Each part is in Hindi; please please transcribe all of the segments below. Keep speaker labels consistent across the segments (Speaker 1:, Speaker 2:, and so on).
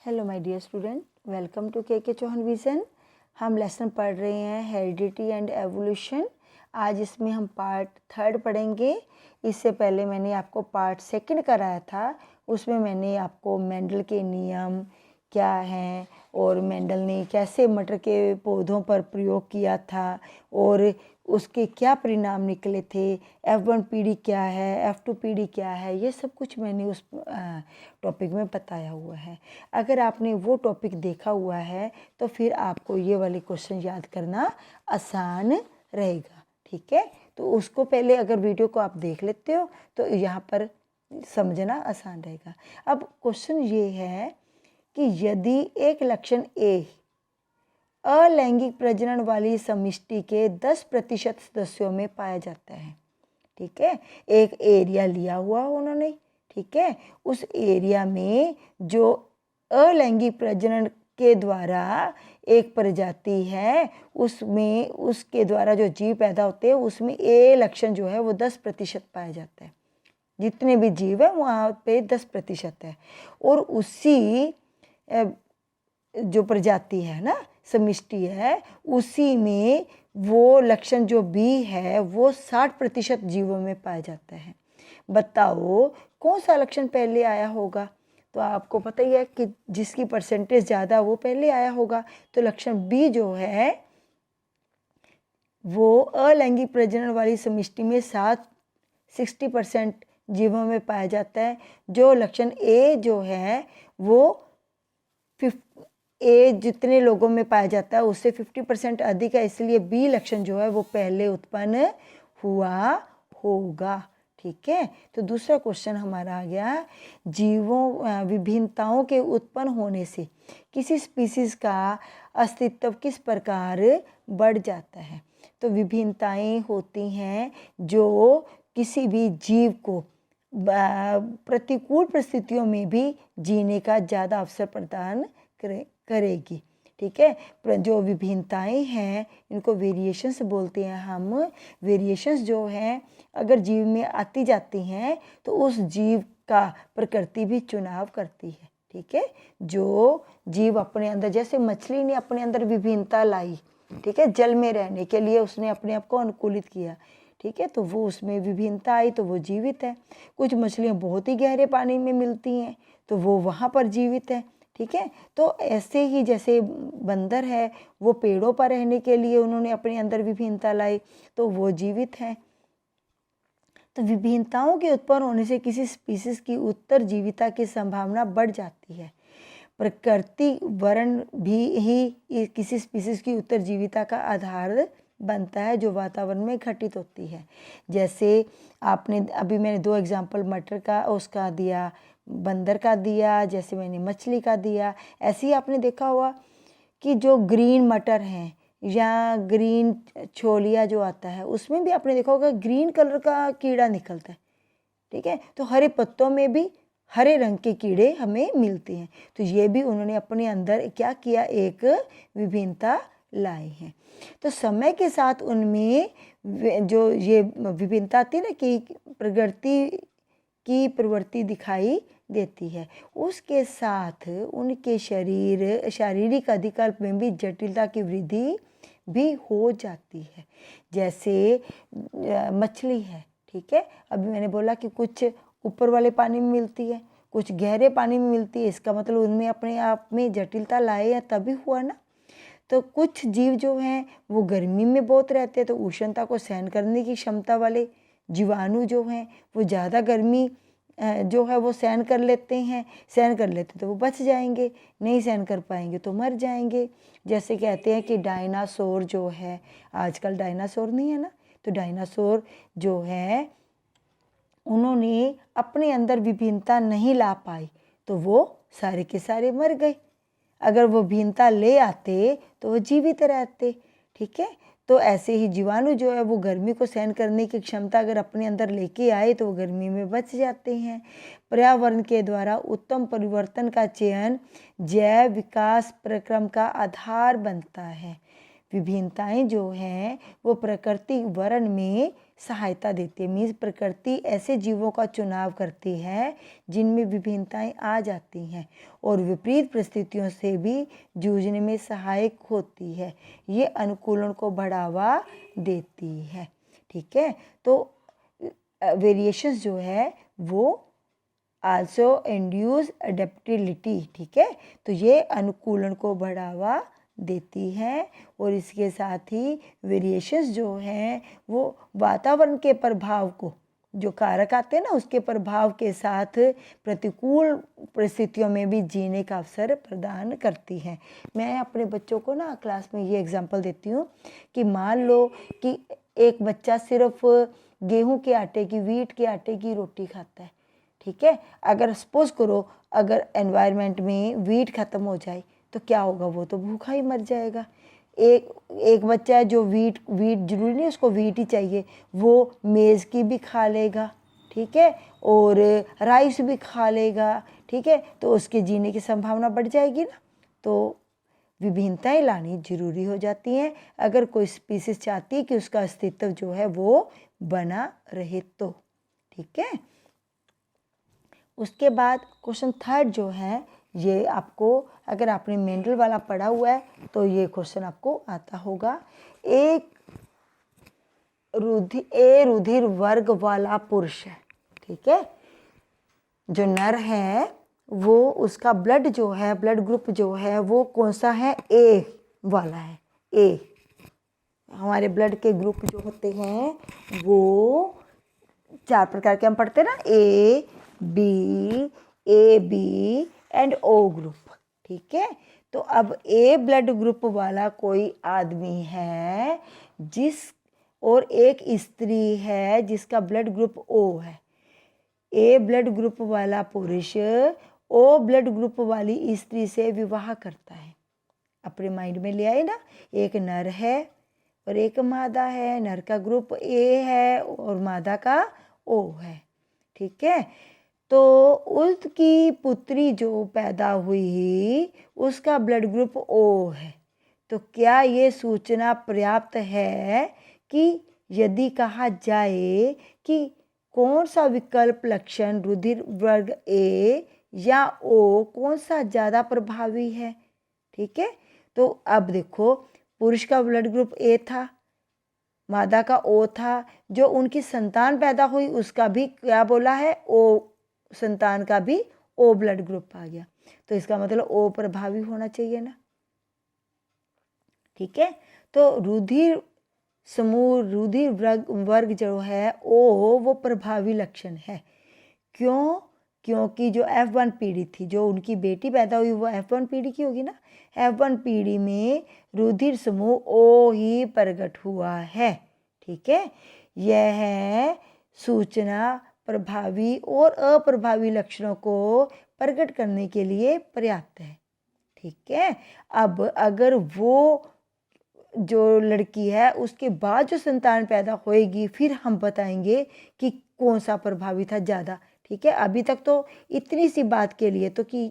Speaker 1: Hello my dear student, welcome to K Chauhan vision. हम लेसन पढ़ रहे हैं हेरिडिटी एंड एवोल्यूशन। आज इसमें हम पार्ट 3 पढ़ेंगे। इससे पहले मैंने आपको पार्ट 2 कराया था। उसमें मैंने आपको मेंडल के नियम क्या हैं और मेंडल ने कैसे मटर के पौधों पर प्रयोग किया था और उसके क्या परिणाम निकले थे, F1 पीढ़ी क्या है, F2 पीढ़ी क्या है, ये सब कुछ मैंने उस टॉपिक में बताया हुआ है। अगर आपने वो टॉपिक देखा हुआ है तो फिर आपको ये वाले क्वेश्चन याद करना आसान रहेगा। ठीक है, तो उसको पहले अगर वीडियो को आप देख लेते हो तो यहाँ पर समझना आसान रहेगा। अब क्वेश्चन ये है कि यदि एक लक्षण ए अलैंगिक प्रजनन वाली समष्टि के 10% सदस्यों में पाया जाता है। ठीक है, एक एरिया लिया हुआ उन्होंने। ठीक है, उस एरिया में जो अलैंगिक प्रजनन के द्वारा एक प्रजाति है, उसमें उसके द्वारा जो जीव पैदा होते हैं उसमें ए लक्षण जो है वो 10% पाया जाता है। जितने भी जीव है वहाँ पे 10% है। और उसी जो प्रजाति है ना, समष्टि है, उसी में वो लक्षण जो बी है वो 60% जीवों में पाया जाता है। बताओ कौन सा लक्षण पहले आया होगा? तो आपको पता ही है कि जिसकी परसेंटेज ज़्यादा वो पहले आया होगा। तो लक्षण बी जो है वो अलैंगिक प्रजनन वाली समष्टि में 60% जीवों में पाया जाता है। जो लक्षण ए जो है वो ए जितने लोगों में पाया जाता है उससे 50% अधिक है, इसलिए बी लक्षण जो है वो पहले उत्पन्न हुआ होगा। ठीक है, तो दूसरा क्वेश्चन हमारा आ गया, जीवों विभिन्नताओं के उत्पन्न होने से किसी स्पीसीज का अस्तित्व किस प्रकार बढ़ जाता है? तो विभिन्नताएं होती हैं जो किसी भी जीव को प्रतिकूल परिस्थितियों में भी जीने का ज़्यादा अवसर प्रदान करेगी। ठीक है, जो विभिन्नताएं हैं इनको वेरिएशंस बोलते हैं हम। वेरिएशंस जो हैं अगर जीव में आती जाती हैं तो उस जीव का प्रकृति भी चुनाव करती है। ठीक है, जो जीव अपने अंदर, जैसे मछली ने अपने अंदर विभिन्नता लाई, ठीक है, जल में रहने के लिए उसने अपने आप को अनुकूलित किया। ठीक है, तो वो उसमें विभिन्नता आई तो वो जीवित है। कुछ मछलियाँ बहुत ही गहरे पानी में मिलती हैं तो वो वहाँ पर जीवित है। ठीक है, तो ऐसे ही जैसे बंदर है वो पेड़ों पर रहने के लिए उन्होंने अपने अंदर विभिन्नता लाई तो वो जीवित है। तो विभिन्नताओं के उत्पन्न होने से किसी स्पीसीज की उत्तरजीविता की संभावना बढ़ जाती है। प्रकृति वर्ण भी ही किसी स्पीसीज की उत्तरजीविता का आधार बनता है जो वातावरण में घटित होती है। जैसे आपने अभी मैंने 2 एग्जाम्पल मटर का उसका दिया, बंदर का दिया, जैसे मैंने मछली का दिया। ऐसे ही आपने देखा होगा कि जो ग्रीन मटर हैं या ग्रीन छोलिया जो आता है उसमें भी आपने देखा होगा ग्रीन कलर का कीड़ा निकलता है। ठीक है, तो हरे पत्तों में भी हरे रंग के कीड़े हमें मिलते हैं। तो ये भी उन्होंने अपने अंदर क्या किया, एक विभिन्नता लाई है। तो समय के साथ उनमें जो ये विभिन्नता आती है ना कि प्रकृति की प्रवृत्ति दिखाई देती है, उसके साथ उनके शारीरिक अधिकल्प में भी जटिलता की वृद्धि भी हो जाती है। जैसे मछली है, ठीक है, अभी मैंने बोला कि कुछ ऊपर वाले पानी में मिलती है, कुछ गहरे पानी में मिलती है। इसका मतलब उनमें अपने आप में जटिलता लाए या तभी हुआ ना। तो कुछ जीव जो हैं वो गर्मी में बहुत रहते हैं तो उष्णता को सहन करने की क्षमता वाले जीवाणु जो हैं वो ज़्यादा गर्मी जो है वो सहन कर लेते तो वो बच जाएंगे, नहीं सहन कर पाएंगे तो मर जाएंगे। जैसे कहते हैं कि डायनासोर जो है, आजकल डायनासोर नहीं है ना, तो डायनासोर जो है उन्होंने अपने अंदर विभिन्नता नहीं ला पाई तो वो सारे के सारे मर गए। अगर वो भिन्नता ले आते तो वो जीवित रहते। ठीक है, तो ऐसे ही जीवाणु जो है वो गर्मी को सहन करने की क्षमता अगर अपने अंदर लेके आए तो वो गर्मी में बच जाते हैं। पर्यावरण के द्वारा उत्तम परिवर्तन का चयन जैव विकास प्रक्रम का आधार बनता है। विभिन्नताएं जो हैं वो प्रकृति वर्ण में सहायता देती है। मीन्स प्रकृति ऐसे जीवों का चुनाव करती है जिनमें विभिन्नताएं आ जाती हैं और विपरीत परिस्थितियों से भी जूझने में सहायक होती है। ये अनुकूलन को बढ़ावा देती है। ठीक है, तो वेरिएशंस जो है वो आल्सो इंड्यूस अडेप्टिबिलिटी। ठीक है, तो ये अनुकूलन को बढ़ावा देती है और इसके साथ ही वेरिएशंस जो हैं वो वातावरण के प्रभाव को, जो कारक आते हैं ना, उसके प्रभाव के साथ प्रतिकूल परिस्थितियों में भी जीने का अवसर प्रदान करती हैं। मैं अपने बच्चों को ना क्लास में ये एग्जांपल देती हूँ कि मान लो कि एक बच्चा सिर्फ गेहूं के आटे की, वीट के आटे की रोटी खाता है। ठीक है, अगर सपोज करो अगर एनवायरनमेंट में वीट ख़त्म हो जाए तो क्या होगा, वो तो भूखा ही मर जाएगा। एक बच्चा है जो वीट जरूरी नहीं उसको वीट ही चाहिए, वो मेज़ की भी खा लेगा। ठीक है, और राइस भी खा लेगा। ठीक है, तो उसके जीने की संभावना बढ़ जाएगी ना। तो विभिन्नताएं लानी जरूरी हो जाती हैं अगर कोई स्पीसीज चाहती है कि उसका अस्तित्व जो है वो बना रहे तो। ठीक है, उसके बाद क्वेश्चन थर्ड जो है ये आपको, अगर आपने मेंडल वाला पढ़ा हुआ है तो ये क्वेश्चन आपको आता होगा। एक रुधिर वर्ग वाला पुरुष है। ठीक है, जो नर है वो उसका ब्लड जो है, ब्लड ग्रुप जो है वो कौन सा है, ए वाला है। ए, हमारे ब्लड के ग्रुप जो होते हैं वो 4 प्रकार के हम पढ़ते हैं ना, A B and O group. ठीक है, तो अब ए ब्लड ग्रुप वाला कोई आदमी है और एक स्त्री है जिसका ब्लड ग्रुप ओ है। ए ब्लड ग्रुप वाला पुरुष ओ ब्लड ग्रुप वाली स्त्री से विवाह करता है। अपने माइंड में ले आए ना, एक नर है और एक मादा है। नर का ग्रुप ए है और मादा का ओ है। ठीक है, तो उसकी पुत्री जो पैदा हुई उसका ब्लड ग्रुप ओ है। तो क्या ये सूचना पर्याप्त है कि यदि कहा जाए कि कौन सा विकल्प लक्षण रुधिर वर्ग ए या ओ कौन सा ज़्यादा प्रभावी है। ठीक है, तो अब देखो पुरुष का ब्लड ग्रुप ए था, मादा का ओ था, जो उनकी संतान पैदा हुई उसका भी क्या बोला है, ओ, संतान का भी ओ ब्लड ग्रुप आ गया। तो इसका मतलब ओ प्रभावी होना चाहिए ना। ठीक है, तो रुधिर समूह रुधिर वर्ग जो है ओ वो प्रभावी लक्षण है। क्यों? क्योंकि जो F1 पीढ़ी थी, जो उनकी बेटी पैदा हुई वो F1 पीढ़ी की होगी ना। F1 पीढ़ी में रुधिर समूह ओ ही प्रकट हुआ है। ठीक है, यह सूचना प्रभावी और अप्रभावी लक्षणों को प्रकट करने के लिए पर्याप्त है। ठीक है, अब अगर वो जो लड़की है उसके बाद जो संतान पैदा होएगी फिर हम बताएंगे कि कौन सा प्रभावी था ज़्यादा। ठीक है, अभी तक तो इतनी सी बात के लिए तो कि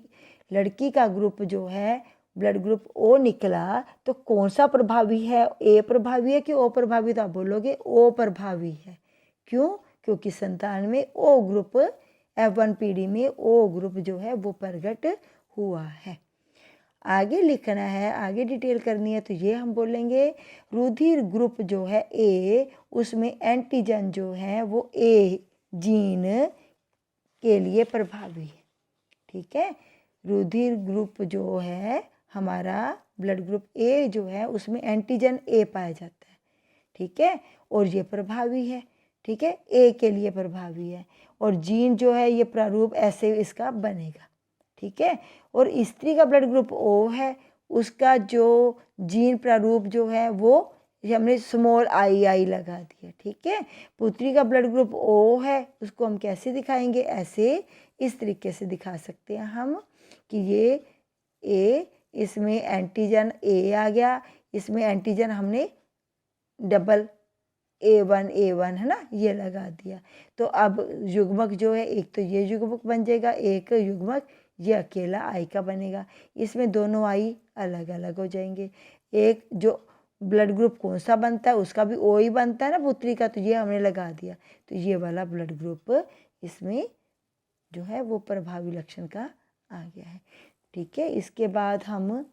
Speaker 1: लड़की का ग्रुप जो है ब्लड ग्रुप ओ निकला, तो कौन सा प्रभावी है, ए प्रभावी है कि ओ प्रभावी, तो आप बोलोगे ओ प्रभावी है। क्यों? क्योंकि संतान में ओ ग्रुप, F1 पीढ़ी में ओ ग्रुप जो है वो प्रकट हुआ है। आगे लिखना है, आगे डिटेल करनी है, तो ये हम बोलेंगे रुधिर ग्रुप जो है ए, उसमें एंटीजन जो है वो ए जीन के लिए प्रभावी है। ठीक है, रुधिर ग्रुप जो है हमारा ब्लड ग्रुप ए जो है उसमें एंटीजन ए पाया जाता है। ठीक है, और ये प्रभावी है। ठीक है, ए के लिए प्रभावी है और जीन जो है ये प्रारूप ऐसे इसका बनेगा। ठीक है, और स्त्री का ब्लड ग्रुप ओ है, उसका जो जीन प्रारूप जो है वो हमने स्मॉल आई लगा दिया। ठीक है, पुत्री का ब्लड ग्रुप ओ है, उसको हम कैसे दिखाएंगे, ऐसे इस तरीके से दिखा सकते हैं हम कि ये ए, इसमें एंटीजन ए आ गया, इसमें एंटीजन हमने डबल A1 है ना, ये लगा दिया। तो अब युग्मक जो है एक तो ये युग्मक बन जाएगा, एक युग्मक ये अकेला आई का बनेगा। इसमें दोनों आई अलग अलग हो जाएंगे। एक जो ब्लड ग्रुप कौन सा बनता है, उसका भी ओ ही बनता है ना पुत्री का, तो ये हमने लगा दिया। तो ये वाला ब्लड ग्रुप इसमें जो है वो प्रभावी लक्षण का आ गया है। ठीक है, इसके बाद हम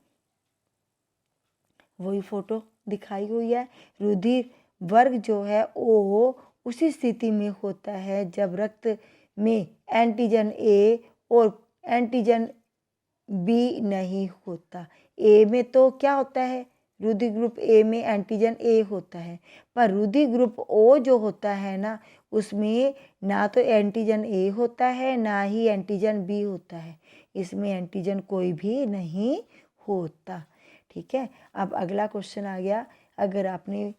Speaker 1: वही फोटो दिखाई हुई है। रुधिर वर्ग जो है ओ उसी स्थिति में होता है जब रक्त में एंटीजन ए और एंटीजन बी नहीं होता। ए में तो क्या होता है, रुधिर ग्रुप ए में एंटीजन ए होता है, पर रुधिर ग्रुप ओ जो होता है ना, उसमें ना तो एंटीजन ए होता है ना ही एंटीजन बी होता है, इसमें एंटीजन कोई भी नहीं होता। ठीक है, अब अगला क्वेश्चन आ गया। अगर आपने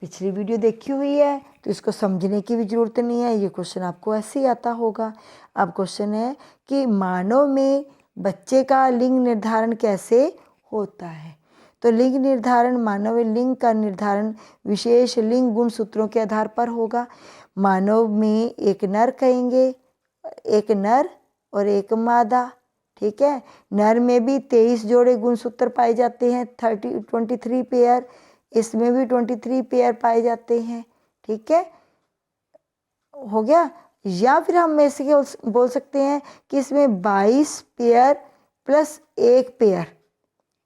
Speaker 1: पिछली वीडियो देखी हुई है तो इसको समझने की भी ज़रूरत नहीं है, ये क्वेश्चन आपको ऐसे ही आता होगा। अब क्वेश्चन है कि मानव में बच्चे का लिंग निर्धारण कैसे होता है। तो लिंग निर्धारण, मानव लिंग का निर्धारण विशेष लिंग गुण सूत्रों के आधार पर होगा। मानव में एक नर कहेंगे, एक नर और एक मादा। ठीक है, नर में भी 23 जोड़े गुणसूत्र पाए जाते हैं, 23 पेयर, इसमें भी 23 पेयर पाए जाते हैं। ठीक है, हो गया। या फिर हम ऐसे बोल सकते हैं कि इसमें 22 पेयर प्लस एक पेयर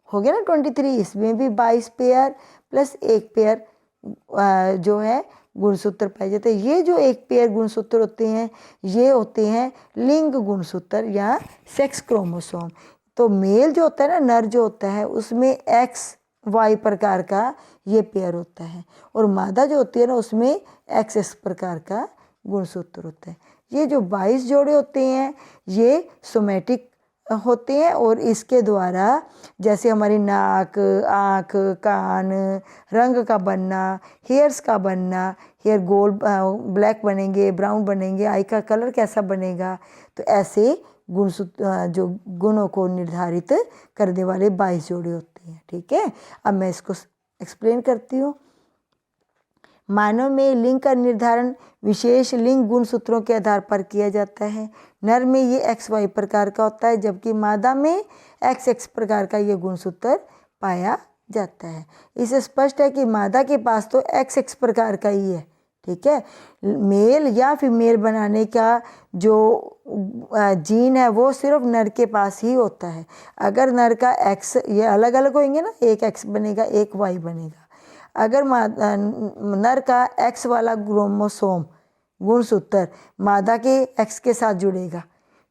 Speaker 1: हो गया ना 23, इसमें भी 22 पेयर प्लस एक पेयर जो है गुणसूत्र पाए जाते हैं। ये जो एक पेयर गुणसूत्र होते हैं ये होते हैं लिंग गुणसूत्र या सेक्स क्रोमोसोम। तो मेल जो होता है ना, नर जो होता है, उसमें एक्स वाई प्रकार का ये पेयर होता है, और मादा जो होती है ना उसमें एक्स एक्स प्रकार का गुणसूत्र होता है। ये जो 22 जोड़े होते हैं ये सोमेटिक होते हैं, और इसके द्वारा जैसे हमारी नाक, आँख, कान, रंग का बनना, हेयर्स का बनना, हेयर गोल ब्लैक बनेंगे, ब्राउन बनेंगे, आई का कलर कैसा बनेगा, तो ऐसे गुणसूत्र जो गुणों को निर्धारित करने वाले 22 जोड़े होते हैं। ठीक है, अब मैं इसको एक्सप्लेन करती हूँ। मानव में लिंग का निर्धारण विशेष लिंग गुण सूत्रों के आधार पर किया जाता है। नर में ये एक्स वाई प्रकार का होता है, जबकि मादा में एक्स एक्स प्रकार का ये गुणसूत्र पाया जाता है। इससे स्पष्ट है कि मादा के पास तो एक्स एक्स प्रकार का ही है। ठीक है, मेल या फीमेल बनाने का जो जीन है वो सिर्फ नर के पास ही होता है। अगर नर का एक्स, ये अलग अलग होंगे ना, एक एक्स बनेगा एक वाई बनेगा। अगर नर का एक्स वाला क्रोमोसोम गुणसूत्र मादा के एक्स के साथ जुड़ेगा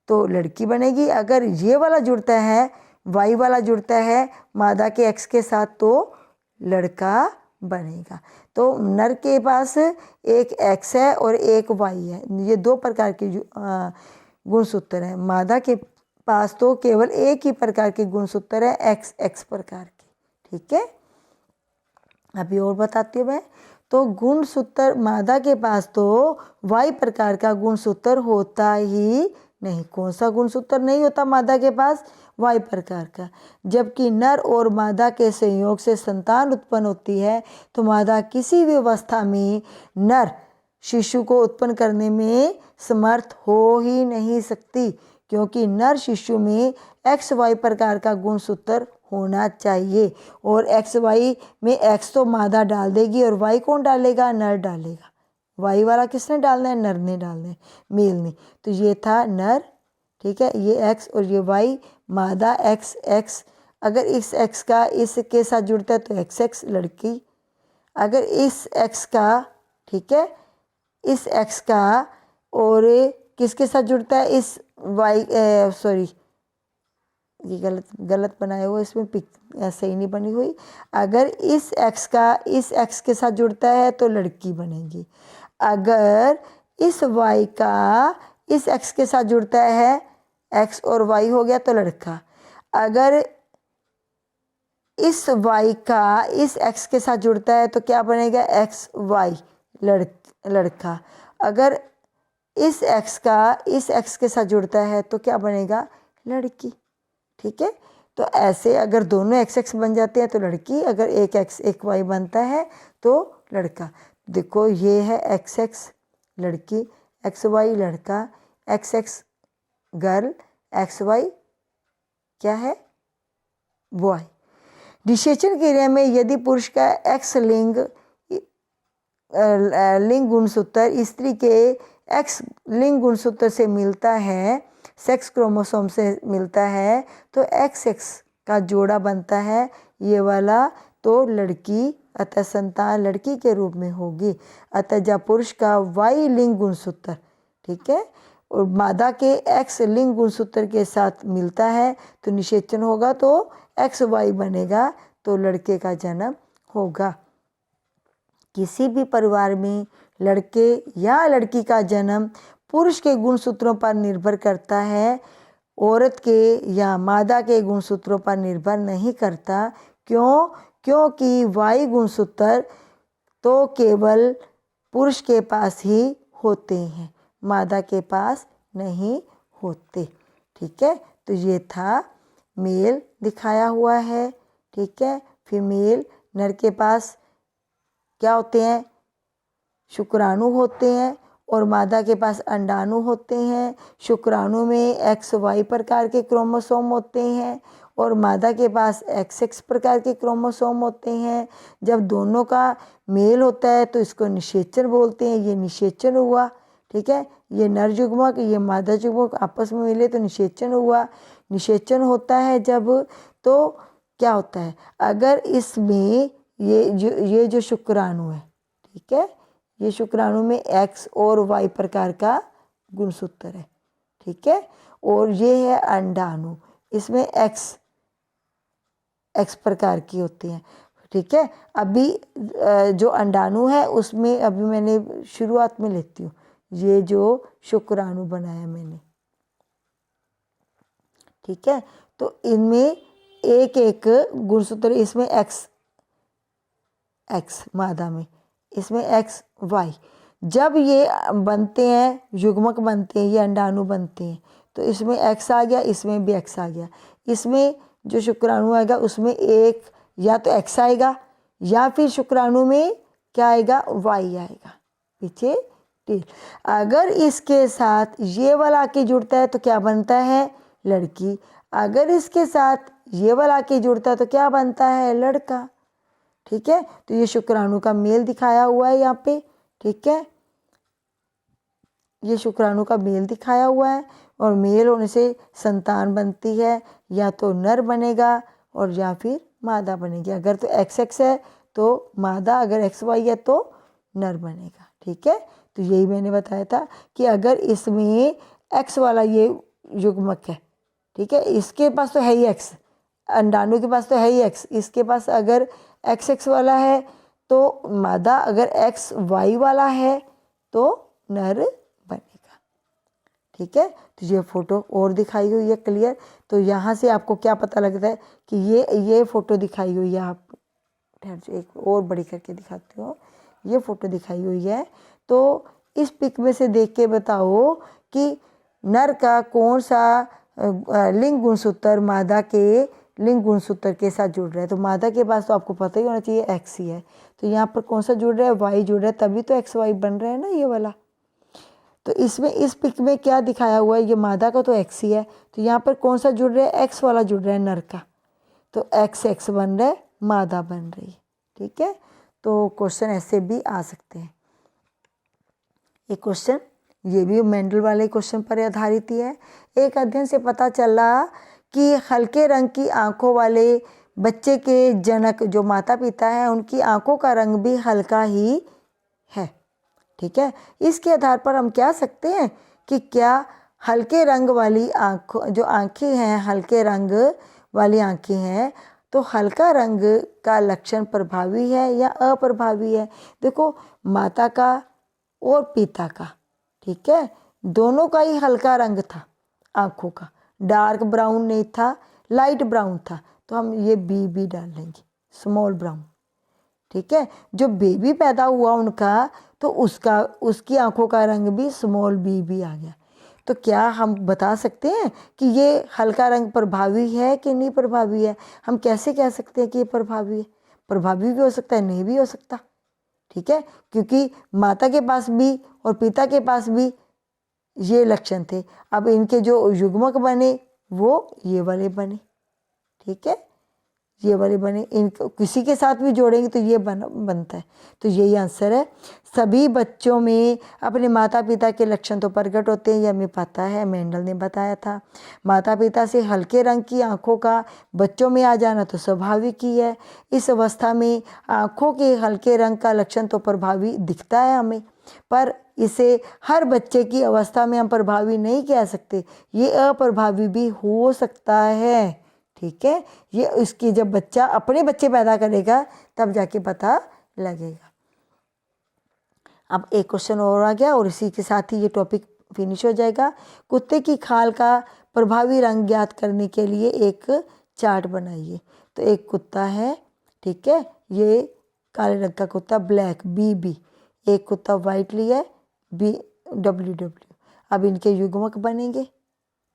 Speaker 1: तो लड़की बनेगी। अगर ये वाला जुड़ता है, वाई वाला जुड़ता है मादा के एक्स के साथ, तो लड़का बनेगा। तो नर के पास एक एक्स है और एक वाई है, ये दो प्रकार के गुणसूत्र हैं। मादा के पास तो केवल एक ही प्रकार के गुणसूत्र है, एक्स एक्स प्रकार के। ठीक है, अभी और बताती हूँ मैं। तो गुणसूत्र मादा के पास तो वाई प्रकार का गुणसूत्र होता ही नहीं। कौन सा गुणसूत्र नहीं होता मादा के पास? वाई प्रकार का। जबकि नर और मादा के संयोग से संतान उत्पन्न होती है तो मादा किसी भी अवस्था में नर शिशु को उत्पन्न करने में समर्थ हो ही नहीं सकती, क्योंकि नर शिशु में एक्स वाई प्रकार का गुणसूत्र होना चाहिए। और एक्स वाई में एक्स तो मादा डाल देगी और वाई कौन डालेगा? नर डालेगा। वाई वाला किसने डालना है? नर ने डालना है, मेल ने। तो ये था नर, ठीक है, ये एक्स और ये वाई, मादा एक्स एक्स। अगर इस एक्स का इसके साथ जुड़ता है तो एक्स एक्स लड़की। अगर इस एक्स का, ठीक है, इस एक्स का और किसके साथ जुड़ता है? इस वाई, सॉरी ये गलत बनाया हुआ, इसमें पिक सही नहीं बनी हुई। अगर इस एक्स का इस एक्स के साथ जुड़ता है तो लड़की बनेगी। अगर इस वाई का इस एक्स के साथ जुड़ता है, एक्स और वाई हो गया तो लड़का। अगर इस वाई का इस एक्स के साथ जुड़ता है तो क्या बनेगा? एक्स वाई लड़का। अगर इस एक्स का इस एक्स के साथ जुड़ता है तो क्या बनेगा? लड़की। ठीक है, तो ऐसे अगर दोनों एक्स एक्स बन जाते हैं तो लड़की, अगर एक एक्स एक वाई बनता है तो लड़का। देखो ये है एक्स एक्स लड़की, एक्स वाई लड़का, X X girl, X Y क्या है? बॉय। निषेचन क्रिया में यदि पुरुष का एक्स लिंग गुणसूत्र स्त्री के एक्स लिंग गुणसूत्र से मिलता है, सेक्स क्रोमोसोम से मिलता है, तो एक्स एक्स का जोड़ा बनता है ये वाला, तो लड़की अतः संतान लड़की के रूप में होगी। अतः जब पुरुष का वाई लिंग गुणसूत्र, ठीक है, और मादा के एक्स लिंग गुणसूत्र के साथ मिलता है तो निषेचन होगा, तो एक्स वाई बनेगा, तो लड़के का जन्म होगा। किसी भी परिवार में लड़के या लड़की का जन्म पुरुष के गुणसूत्रों पर निर्भर करता है, औरत के या मादा के गुणसूत्रों पर निर्भर नहीं करता। क्यों? क्योंकि वाई गुणसूत्र तो केवल पुरुष के पास ही होते हैं, मादा के पास नहीं होते। ठीक है, तो ये था मेल दिखाया हुआ है। ठीक है, फीमेल नर के पास क्या होते हैं? शुक्राणु होते हैं, और मादा के पास अंडाणु होते हैं। शुक्राणु में एक्स वाई प्रकार के क्रोमोसोम होते हैं और मादा के पास एक्स एक्स प्रकार के क्रोमोसोम होते हैं। जब दोनों का मेल होता है तो इसको निषेचन बोलते हैं। ये निषेचन हुआ। ठीक है, ये नर युग्मक ये मादा युग्मक आपस में मिले तो निषेचन हुआ। निषेचन होता है जब, तो क्या होता है? अगर इसमें ये जो शुक्राणु है, ठीक है, ये शुक्राणु में एक्स और वाई प्रकार का गुणसूत्र है। ठीक है, और ये है अंडाणु, इसमें एक्स एक्स प्रकार की होती हैं। ठीक है, अभी जो अंडाणु है उसमें अभी मैंने शुरुआत में लेती हूँ, ये जो शुक्राणु बनाया मैंने। ठीक है, तो इनमें एक एक गुणसूत्र, इसमें एक्स एक्स मादा में, इसमें एक्स वाई। जब ये बनते हैं, युग्मक बनते हैं, ये अंडाणु बनते हैं, तो इसमें एक्स आ गया, इसमें भी एक्स आ गया। इसमें जो शुक्राणु आएगा उसमें एक या तो एक्स आएगा या फिर शुक्राणु में क्या आएगा? वाई आएगा पीछे टी। अगर इसके साथ ये वाला आके जुड़ता है तो क्या बनता है? लड़की। अगर इसके साथ ये वाला आके जुड़ता है तो क्या बनता है? लड़का। ठीक है, तो ये शुक्राणु का मेल दिखाया हुआ है यहाँ पे। ठीक है, ये शुक्राणु का मेल दिखाया हुआ है, और मेल होने से संतान बनती है, या तो नर बनेगा और या फिर मादा बनेगी। अगर तो एक्स एक्स है तो मादा, अगर एक्स वाई है तो नर बनेगा। ठीक है, तो यही मैंने बताया था कि अगर इसमें एक्स वाला ये युग्मक है, ठीक है, इसके पास तो है ही एक्स, अंडाणु के पास तो है ही एक्स, इसके पास अगर एक्स एक्स वाला है तो मादा, अगर एक्स वाई वाला है तो नर बनेगा। ठीक है, तो ये फोटो और दिखाई हुई है क्लियर। तो यहाँ से आपको क्या पता लगता है कि ये फोटो दिखाई हुई है। आप ठहर जो एक और बड़ी करके दिखाती हूँ। ये फोटो दिखाई हुई है, तो इस पिक में से देख के बताओ कि नर का कौन सा लिंग गुणसूत्र मादा के लिंग गुणसूत्र के साथ जुड़ रहा है। तो मादा के पास तो आपको पता ही होना चाहिए एक्स ही है, तो यहाँ पर कौन सा जुड़ रहा है? वाई जुड़ रहा है, तभी तो एक्स वाई बन रहा है ना ये वाला। तो इसमें इस पिक में क्या दिखाया हुआ है? ये मादा का तो एक्स ही है, तो यहाँ पर कौन सा जुड़ रहा है? एक्स वाला जुड़ रहा है नर का, तो एक्स एक्स बन रहा है, मादा बन रही है। ठीक है, तो क्वेश्चन ऐसे भी आ सकते हैं। ये क्वेश्चन ये भी मेंडल वाले क्वेश्चन पर आधारित ही है। एक अध्ययन से पता चला कि हल्के रंग की आंखों वाले बच्चे के जनक जो माता पिता हैं उनकी आंखों का रंग भी हल्का ही है। ठीक है, इसके आधार पर हम कह सकते हैं कि क्या हल्के रंग वाली आंखों जो आंखें हैं, हल्के रंग वाली आंखें हैं, तो हल्का रंग का लक्षण प्रभावी है या अप्रभावी है? देखो, माता का और पिता का, ठीक है, दोनों का ही हल्का रंग था आंखों का, डार्क ब्राउन नहीं था, लाइट ब्राउन था, तो हम ये बी डाल लेंगे, स्मॉल ब्राउन। ठीक है, जो बेबी पैदा हुआ उनका, तो उसकी आंखों का रंग भी स्मॉल बी आ गया। तो क्या हम बता सकते हैं कि ये हल्का रंग प्रभावी है कि नहीं प्रभावी है? हम कैसे कह सकते हैं कि ये प्रभावी है? प्रभावी भी हो सकता है, नहीं भी हो सकता। ठीक है, क्योंकि माता के पास भी और पिता के पास भी ये लक्षण थे। अब इनके जो युग्मक बने वो ये वाले बने। ठीक है, ये वाले बने, इनको किसी के साथ भी जोड़ेंगे तो ये बनता है। तो यही आंसर है। सभी बच्चों में अपने माता पिता के लक्षण तो प्रकट होते हैं, ये हमें पता है, मेंडल ने बताया था। माता पिता से हल्के रंग की आंखों का बच्चों में आ जाना तो स्वाभाविक ही है। इस अवस्था में आंखों के हल्के रंग का लक्षण तो प्रभावी दिखता है हमें, पर इसे हर बच्चे की अवस्था में हम प्रभावी नहीं कह सकते, ये अप्रभावी भी हो सकता है। ठीक है, ये इसकी जब बच्चा अपने बच्चे पैदा करेगा तब जाके पता लगेगा। अब एक क्वेश्चन और आ गया और इसी के साथ ही ये टॉपिक फिनिश हो जाएगा। कुत्ते की खाल का प्रभावी रंग ज्ञात करने के लिए एक चार्ट बनाइए। तो एक कुत्ता है, ठीक है, ये काले रंग का कुत्ता ब्लैक BB, एक कुत्ता वाइट लिया है WW। अब इनके युग्मक बनेंगे,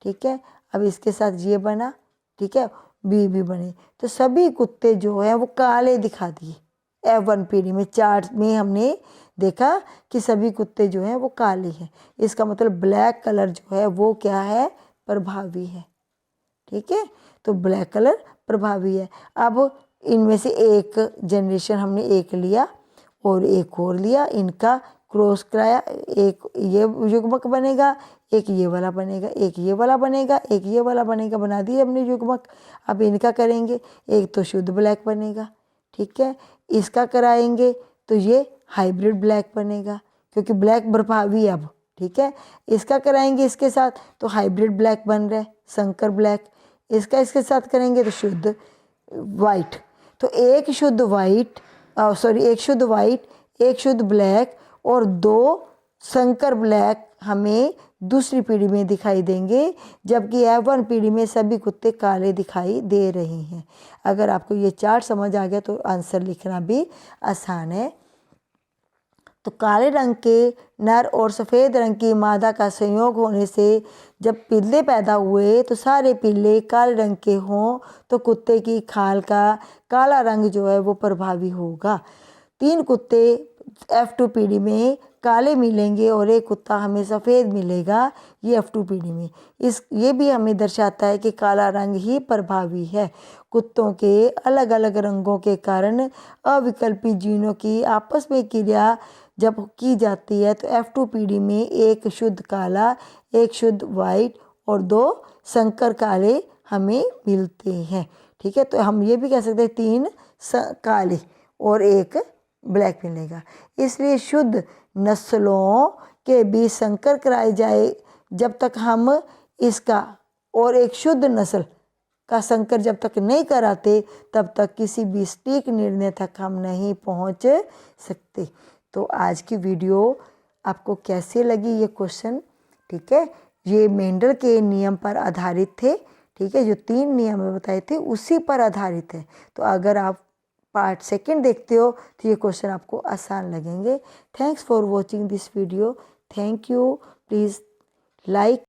Speaker 1: ठीक है। अब इसके साथ ये बना, ठीक है, BB बने। तो सभी कुत्ते जो है वो काले दिखा दिए। F1 पीढ़ी में चार्ट में हमने देखा कि सभी कुत्ते जो हैं वो काले हैं। इसका मतलब ब्लैक कलर जो है वो क्या है, प्रभावी है। ठीक है, तो ब्लैक कलर प्रभावी है। अब इनमें से एक जनरेशन हमने एक लिया और एक और लिया, इनका क्रॉस कराया, एक ये युग्मक बनेगा, एक ये वाला बनेगा, एक ये वाला बनेगा, एक ये वाला बनेगा, बना दिए हमने युग्मक। अब इनका करेंगे, एक तो शुद्ध ब्लैक बनेगा, ठीक है, इसका कराएंगे तो ये हाइब्रिड ब्लैक बनेगा क्योंकि ब्लैक प्रभावी है अब, ठीक है। इसका कराएंगे इसके साथ तो हाइब्रिड ब्लैक बन रहा है, संकर ब्लैक। इसका इसके साथ करेंगे तो शुद्ध वाइट। तो एक शुद्ध वाइट, एक शुद्ध वाइट, एक शुद्ध ब्लैक और 2 संकर ब्लैक हमें दूसरी पीढ़ी में दिखाई देंगे, जबकि F1 पीढ़ी में सभी कुत्ते काले दिखाई दे रहे हैं। अगर आपको ये चार्ट समझ आ गया तो आंसर लिखना भी आसान है। तो काले रंग के नर और सफ़ेद रंग की मादा का संयोग होने से जब पिल्ले पैदा हुए तो सारे पिल्ले काले रंग के हों तो कुत्ते की खाल का काला रंग जो है वो प्रभावी होगा। 3 कुत्ते F2 पीढ़ी में काले मिलेंगे और एक कुत्ता हमें सफ़ेद मिलेगा, ये F2 पीढ़ी में। ये भी हमें दर्शाता है कि काला रंग ही प्रभावी है। कुत्तों के अलग अलग रंगों के कारण अविकल्पी जीनों की आपस में क्रिया जब की जाती है तो F2 पीढ़ी में एक शुद्ध काला, एक शुद्ध वाइट और 2 संकर काले हमें मिलते हैं। ठीक है, तो हम ये भी कह सकते हैं 3 काले और एक ब्लैक मिलेगा। इसलिए शुद्ध नस्लों के बीच संकर कराए जाए जब तक हम इसका और एक शुद्ध नस्ल का संकर जब तक नहीं कराते तब तक किसी भी सटीक निर्णय तक हम नहीं पहुंच सकते। तो आज की वीडियो आपको कैसे लगी ये क्वेश्चन, ठीक है, ये मेंडल के नियम पर आधारित थे, ठीक है, जो 3 नियम बताए थे उसी पर आधारित है। तो अगर आप पार्ट 2 देखते हो तो ये क्वेश्चन आपको आसान लगेंगे। Thanks for watching this video. Thank you. Please like